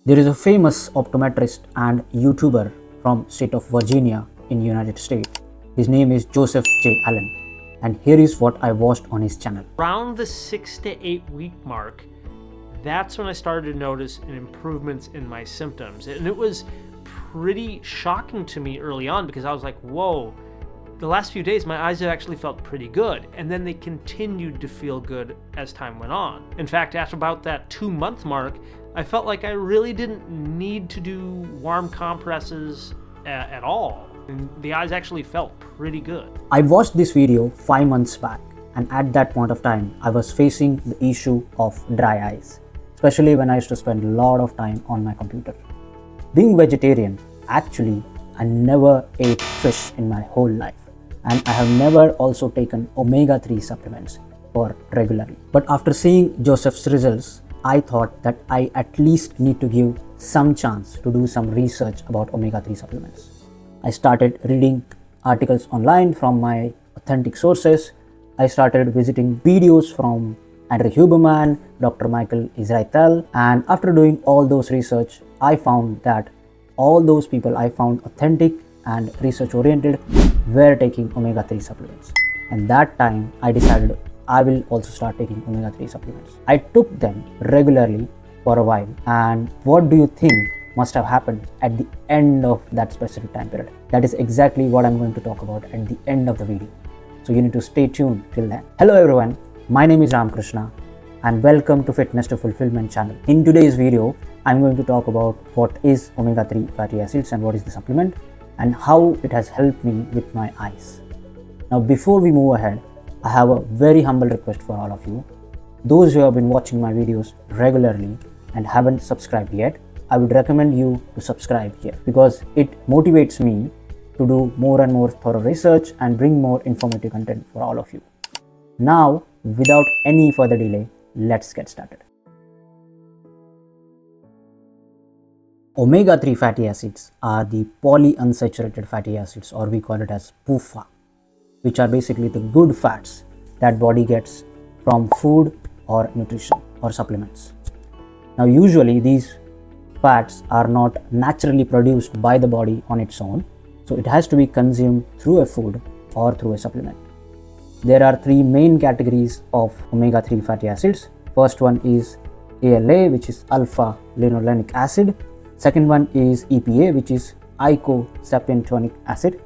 There is a famous optometrist and YouTuber from state of Virginia in United States. His name is Joseph J. Allen, and here is what I watched on his channel. Around the 6 to 8 week mark, that's when I started to notice an improvements in my symptoms. And it was pretty shocking to me early on because I was like, whoa, the last few days my eyes have actually felt pretty good. And then they continued to feel good as time went on. In fact, after about that 2-month mark, I felt like I really didn't need to do warm compresses at all. And the eyes actually felt pretty good. I watched this video 5 months back, and at that point of time, I was facing the issue of dry eyes, especially when I used to spend a lot of time on my computer. Being vegetarian, actually, I never ate fish in my whole life, and I have never also taken omega-3 supplements for regularly. But after seeing Joseph's results, I thought that I at least need to give some chance to do some research about omega-3 supplements. I started reading articles online from my authentic sources. I started visiting videos from Andrew Huberman, Dr. Michael Israetel, and after doing all those research, I found that all those people I found authentic and research oriented were taking omega-3 supplements. And that time I decided I will also start taking omega-3 supplements. I took them regularly for a while, and what do you think must have happened at the end of that specific time period? That is exactly what I'm going to talk about at the end of the video. So you need to stay tuned till then. Hello everyone, my name is Ramakrishna and welcome to Fitness to Fulfillment channel. In today's video, I'm going to talk about what is omega-3 fatty acids and what is the supplement and how it has helped me with my eyes. Now before we move ahead, I have a very humble request for all of you. Those who have been watching my videos regularly and haven't subscribed yet, I would recommend you to subscribe here because it motivates me to do more and more thorough research and bring more informative content for all of you. Now, without any further delay, let's get started. Omega-3 fatty acids are the polyunsaturated fatty acids, or we call it as PUFA, which are basically the good fats that body gets from food or nutrition or supplements. Now usually these fats are not naturally produced by the body on its own, so it has to be consumed through a food or through a supplement. There are 3 main categories of omega-3 fatty acids. First one is ALA, which is alpha linolenic acid. Second one is EPA, which is eicosapentaenoic acid.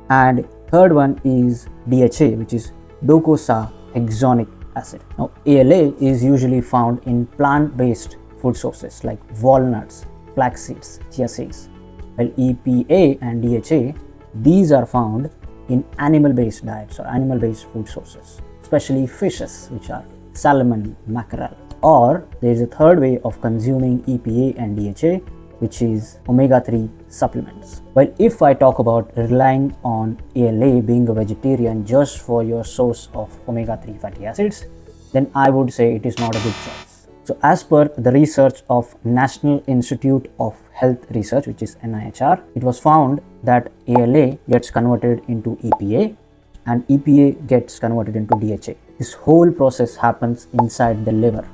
And third one is DHA, which is docosahexaenoic acid. Now ALA is usually found in plant-based food sources like walnuts, flax seeds, chia seeds, while EPA and DHA, these are found in animal-based diets or animal-based food sources, especially fishes, which are salmon, mackerel. Or there is a third way of consuming EPA and DHA, which is omega-3 supplements. Well, if I talk about relying on ALA, being a vegetarian just for your source of omega-3 fatty acids, then I would say it is not a good choice. So as per the research of National Institute of Health Research, which is NIHR, it was found that ALA gets converted into EPA and EPA gets converted into DHA. This whole process happens inside the liver,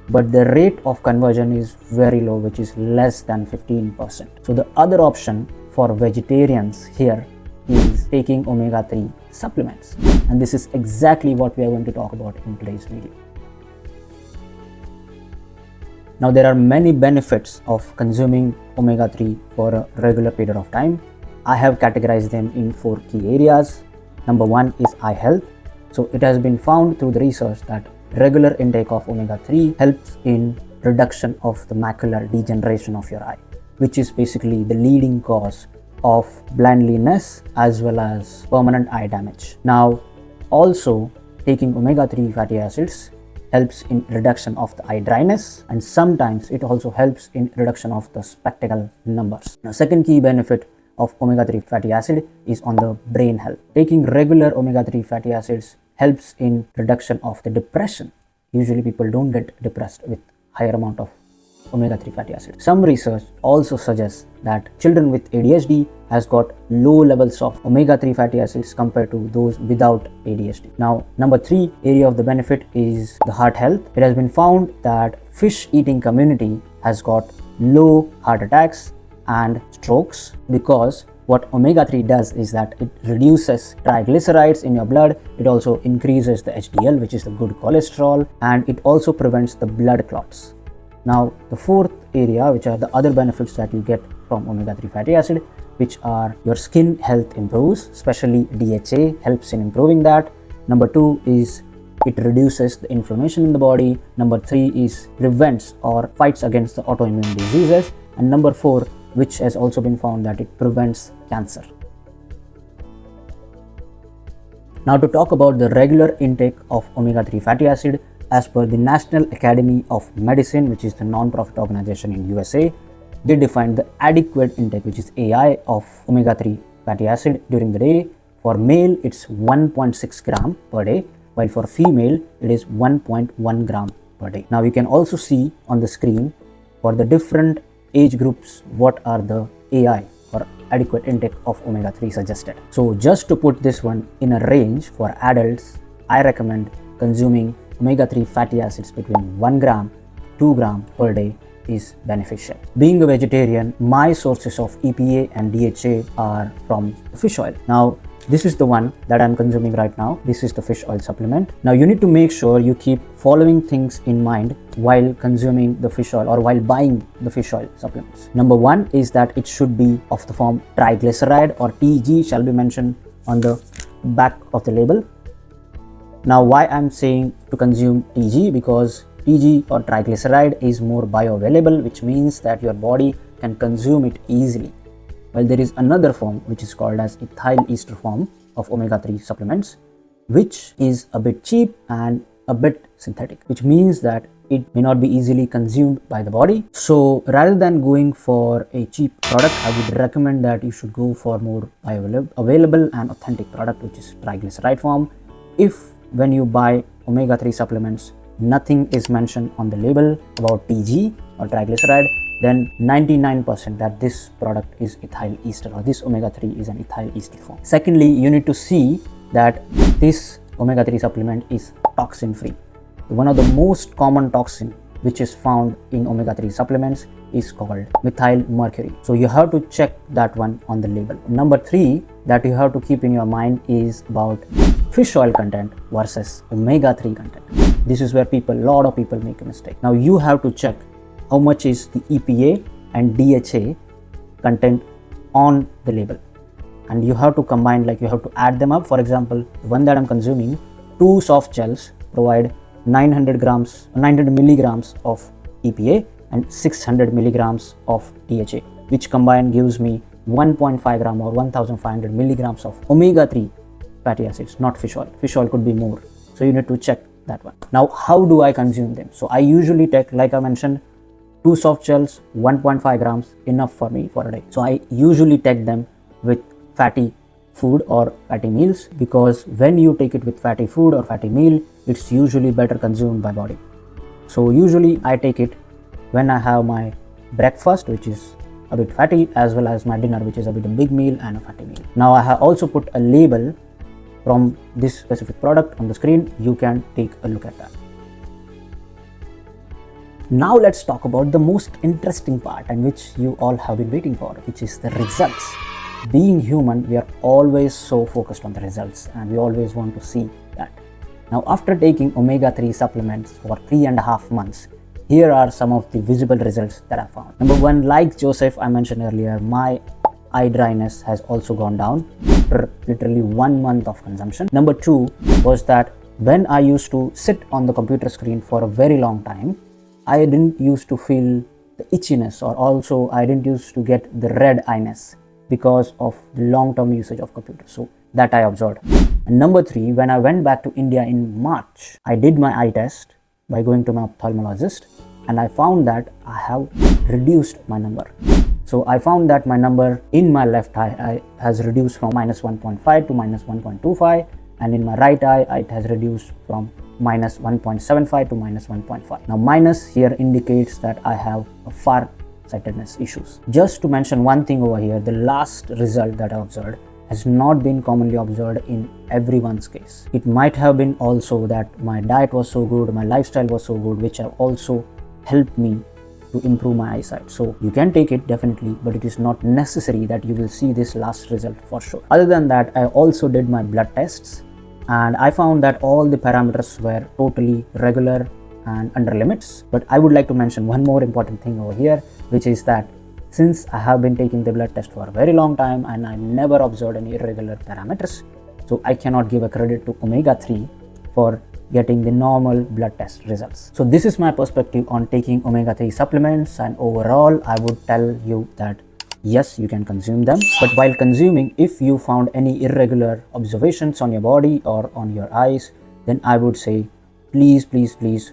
but the rate of conversion is very low, which is less than 15%. So the other option for vegetarians here is taking omega-3 supplements, and this is exactly what we are going to talk about in today's video. Now there are many benefits of consuming omega-3 for a regular period of time. I have categorized them in 4 key areas. Number 1 is eye health. So it has been found through the research that regular intake of omega-3 helps in reduction of the macular degeneration of your eye, which is basically the leading cause of blindness as well as permanent eye damage. Now also taking omega-3 fatty acids helps in reduction of the eye dryness, and sometimes it also helps in reduction of the spectacle numbers. Now second key benefit of omega-3 fatty acid is on the brain health. Taking regular omega-3 fatty acids helps in reduction of the depression. Usually people don't get depressed with higher amount of omega-3 fatty acids. Some research also suggests that children with ADHD has got low levels of omega-3 fatty acids compared to those without ADHD. Now, number 3 area of the benefit is the heart health. It has been found that fish eating community has got low heart attacks and strokes, because what omega-3 does is that it reduces triglycerides in your blood. It also increases the HDL, which is the good cholesterol, and it also prevents the blood clots. Now, the fourth area, which are the other benefits that you get from omega-3 fatty acid, which are your skin health improves, especially DHA helps in improving that. Number 2 is it reduces the inflammation in the body. Number 3 is prevents or fights against the autoimmune diseases. And number 4, which has also been found that it prevents cancer. Now, to talk about the regular intake of omega-3 fatty acid, as per the National Academy of Medicine, which is the non-profit organization in USA, they defined the adequate intake, which is AI, of omega-3 fatty acid during the day. For male, it's 1.6 gram per day, while for female, it is 1.1 gram per day. Now, you can also see on the screen for the different age groups what are the AI or adequate intake of omega-3 suggested. So, just to put this one in a range for adults, I recommend consuming omega-3 fatty acids between 1 gram, 2 gram per day is beneficial. Being a vegetarian, my sources of EPA and DHA are from fish oil. Now, this is the one that I'm consuming right now. This is the fish oil supplement. Now, you need to make sure you keep following things in mind while consuming the fish oil or while buying the fish oil supplements. Number 1 is that it should be of the form triglyceride, or TG shall be mentioned on the back of the label. Now, why I'm saying to consume TG? Because TG or triglyceride is more bioavailable, which means that your body can consume it easily. While there is another form which is called as ethyl ester form of omega-3 supplements, which is a bit cheap and a bit synthetic, which means that it may not be easily consumed by the body. So rather than going for a cheap product, I would recommend that you should go for more bioavailable and authentic product, which is triglyceride form. If when you buy omega-3 supplements, nothing is mentioned on the label about TG or triglyceride, then 99% that this product is ethyl ester, or this omega-3 is an ethyl ester form. Secondly, you need to see that this omega-3 supplement is toxin free. One of the most common toxin which is found in omega-3 supplements is called methyl mercury. So you have to check that one on the label. Number 3 that you have to keep in your mind is about fish oil content versus omega-3 content. This is where a lot of people make a mistake. Now you have to check how much is the EPA and DHA content on the label, and you have to combine, like you have to add them up. For example, the one that I'm consuming, 2 soft gels provide 900 milligrams of EPA and 600 milligrams of DHA, which combined gives me 1.5 gram or 1500 milligrams of omega-3 fatty acids, not fish oil. Fish oil could be more, so you need to check that one. Now, how do I consume them? So I usually take, like I mentioned, 2 soft gels, 1.5 grams, enough for me for a day. So I usually take them with fatty food or fatty meals, because when you take it with fatty food or fatty meal, it's usually better consumed by body. So usually I take it when I have my breakfast, which is a bit fatty, as well as my dinner, which is a bit a big meal and a fatty meal. Now I have also put a label from this specific product on the screen. You can take a look at that. Now let's talk about the most interesting part, and which you all have been waiting for, which is the results. Being human, we are always so focused on the results, and we always want to see that. Now, after taking omega-3 supplements for 3.5 months, here are some of the visible results that I found. Number 1, like Joseph I mentioned earlier, my eye dryness has also gone down after literally 1 month of consumption. Number 2 was that when I used to sit on the computer screen for a very long time, I didn't used to feel the itchiness, or also I didn't used to get the red eye-ness because of the long-term usage of computer. So that I observed. And number 3, when I went back to India in March, I did my eye test by going to my ophthalmologist, and I found that I have reduced my number. So I found that my number in my left eye has reduced from -1.5 to -1.25, and in my right eye it has reduced from -1.75 to -1.5. Now minus here indicates that I have a far-sightedness issues. Just to mention one thing over here, the last result that I observed has not been commonly observed in everyone's case. It might have been also that my diet was so good, my lifestyle was so good, which have also helped me to improve my eyesight. So you can take it definitely, but it is not necessary that you will see this last result for sure. Other than that, I also did my blood tests and I found that all the parameters were totally regular and under limits. But I would like to mention one more important thing over here, which is that since I have been taking the blood test for a very long time and I never observed any irregular parameters, so I cannot give a credit to Omega-3 for getting the normal blood test results. So this is my perspective on taking Omega-3 supplements, and overall I would tell you that yes, you can consume them, but while consuming, if you found any irregular observations on your body or on your eyes, then I would say please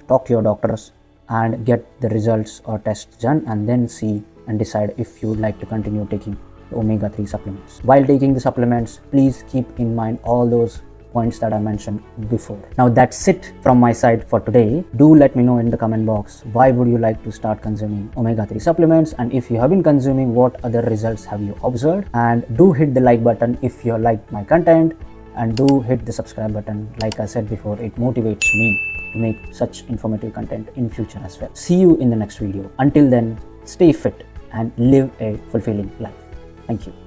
talk to your doctors and get the results or tests done, and then see and decide if you would like to continue taking the Omega-3 supplements. While taking the supplements, please keep in mind all those points that I mentioned before. Now that's it from my side for today. Do let me know in the comment box, why would you like to start consuming Omega-3 supplements, and if you have been consuming, what other results have you observed? And do hit the like button if you like my content, and do hit the subscribe button. Like I said before, it motivates me to make such informative content in future as well. See you in the next video. Until then, stay fit and live a fulfilling life. Thank you.